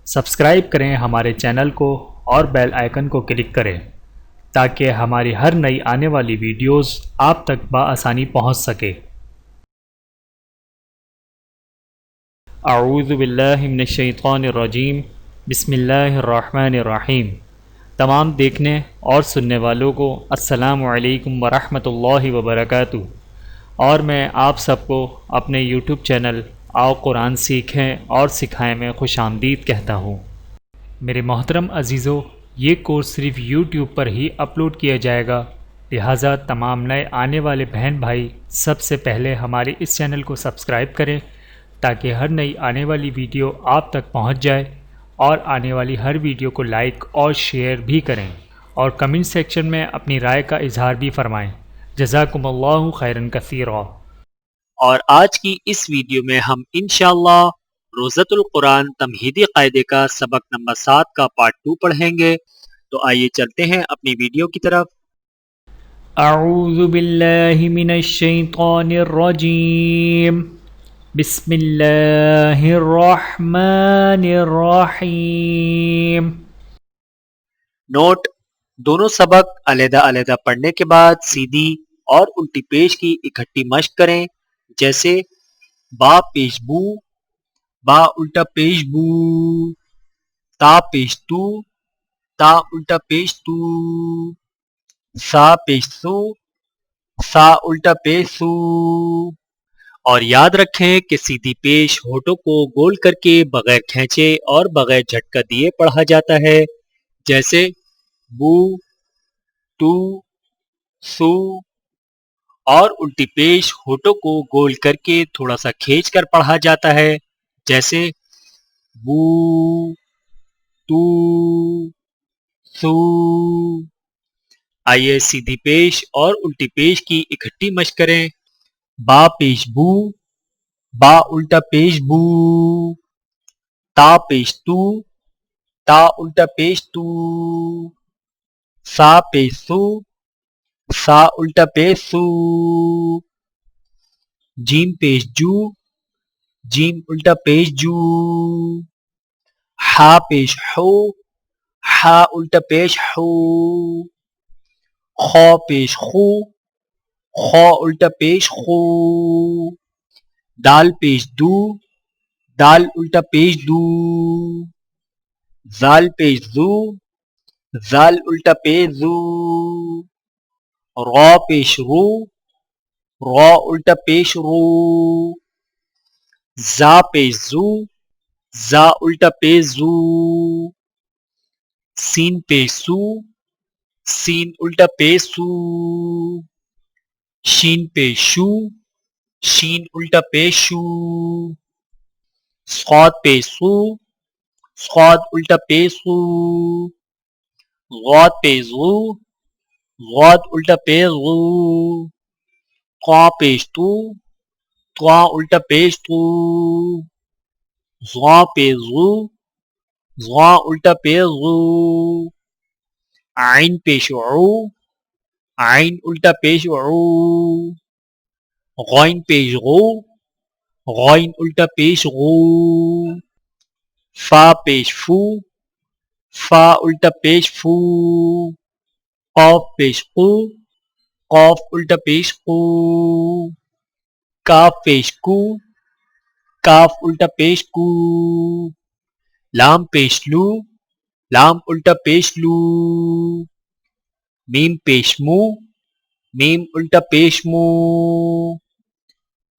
Subscribe کریں ہمارے channel کو اور بیل آئیکن کو کلک کریں تاکہ ہماری ہر نئی آنے والی ویڈیوز آپ تک بآسانی پہنچ سکے۔ اعوذ باللہ من الشیطان الرجیم، بسم اللہ الرحمن الرحیم۔ تمام دیکھنے اور سننے والوں کو السلام علیکم ورحمۃ اللہ وبرکاتہ، اور میں آپ سب کو اپنے یوٹیوب چینل آؤ قرآن سیکھیں اور سکھائیں میں خوش آمدید کہتا ہوں۔ میرے محترم عزیزو، یہ کورس صرف یوٹیوب پر ہی اپلوڈ کیا جائے گا، لہٰذا تمام نئے آنے والے بہن بھائی سب سے پہلے ہمارے اس چینل کو سبسکرائب کریں تاکہ ہر نئی آنے والی ویڈیو آپ تک پہنچ جائے، اور آنے والی ہر ویڈیو کو لائک اور شیئر بھی کریں، اور کمنٹ سیکشن میں اپنی رائے کا اظہار بھی فرمائیں۔ جزاکم اللہ خیرا کثیرا۔ اور آج کی اس ویڈیو میں ہم انشاءاللہ روزۃ القرآن تمہیدی قاعدے کا سبق نمبر 7 کا پارٹ 2 پڑھیں گے۔ تو آئیے چلتے ہیں اپنی ویڈیو کی طرف۔ اعوذ باللہ من الشیطان الرجیم، بسم اللہ الرحمن الرحیم۔ نوٹ: دونوں سبق علیحدہ علیحدہ پڑھنے کے بعد سیدھی اور الٹی پیش کی اکٹھی مشق کریں، جیسے با پیش بو، با الٹا پیش بو، تا پیش تو، تا الٹا پیش تو، سا پیش سو، سا الٹا پیش سو۔ اور یاد رکھیں کہ سیدھی پیش ہونٹوں کو گول کر کے بغیر کھینچے اور بغیر جھٹکا دیے پڑھا جاتا ہے، جیسے بو، تو، سو۔ اور الٹی پیش ہونٹوں کو گول کر کے تھوڑا سا کھینچ کر پڑھا جاتا ہے، جیسے بو، تو، سو۔ آئیے سیدھی پیش اور الٹی پیش کی اکٹھی مشق کریں۔ با پیش بو، با الٹا پیش بو، تا پیش تو، تا الٹا پیش تو، سا پیش سو، سا الٹا پیش سو۔ جیم پیش جو، جیم الٹا پیش جو۔ ہا پیش ہو، ہا الٹا پیش ہو۔ خو پیش خو، خو الٹا پیش خو۔ دال پیش دو، دال الٹا پیش دو۔ زال پیش زو، زال الٹا پیش زو۔ را پیش رو، را الٹا پیش رو۔ زا پیش زو، زا الٹا پیش زو۔ سین پیش سو، سین الٹا پیش سو۔ شین پیش شو، شین الٹا پیش شو۔ صاد پیش سو، صاد الٹا پیش سو۔ غاد پیش غو، غاد الٹا پیش غو۔ قا پیش تو، قا الٹا پیش تو۔ ضا پیش غو، ضا الٹا پیش غو۔ عین پیش عو، عین الٹا پیش عو۔ غین پیش غو، غین الٹا پیش غو۔ فا پیش فو، فا الٹا پیش فو۔ قاف پیش قو، قاف الٹا پیش قو۔ کاف پیش کو، کاف الٹا پیش کو۔ لام پیش لو، لام الٹا پیش لو۔ میم پیش مو، میم الٹا پیش مو۔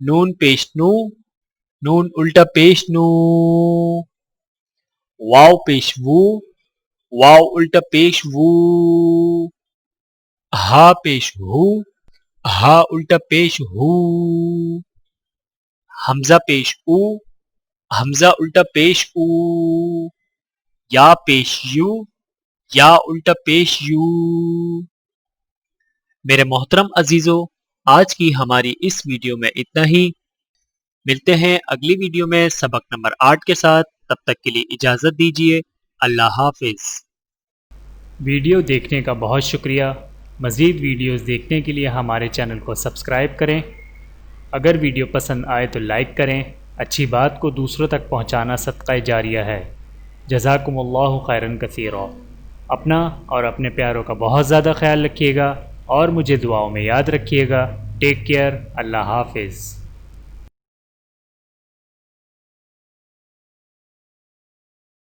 نون پیش نو، نون الٹا پیش نو۔ واو پیش وو، واو الٹا پیش وو۔ ہا پیش ہو، ہا الٹا پیش ہو۔ حمزہ پیش او، حمزہ الٹا پیش او۔ یا پیش یو، یا الٹا پیش یو۔ میرے محترم عزیزو، آج کی ہماری اس ویڈیو میں اتنا ہی۔ ملتے ہیں اگلی ویڈیو میں سبق نمبر 8 کے ساتھ۔ تب تک کے لیے اجازت دیجیے۔ اللہ حافظ۔ ویڈیو دیکھنے کا بہت شکریہ۔ مزید ویڈیوز دیکھنے کے لیے ہمارے چینل کو سبسکرائب کریں۔ اگر ویڈیو پسند آئے تو لائک کریں۔ اچھی بات کو دوسروں تک پہنچانا صدقہ جاریہ ہے۔ جزاکم اللہ خیرن کثیرا۔ اپنا اور اپنے پیاروں کا بہت زیادہ خیال رکھیے گا اور مجھے دعاؤں میں یاد رکھیے گا۔ ٹیک کیئر، اللہ حافظ۔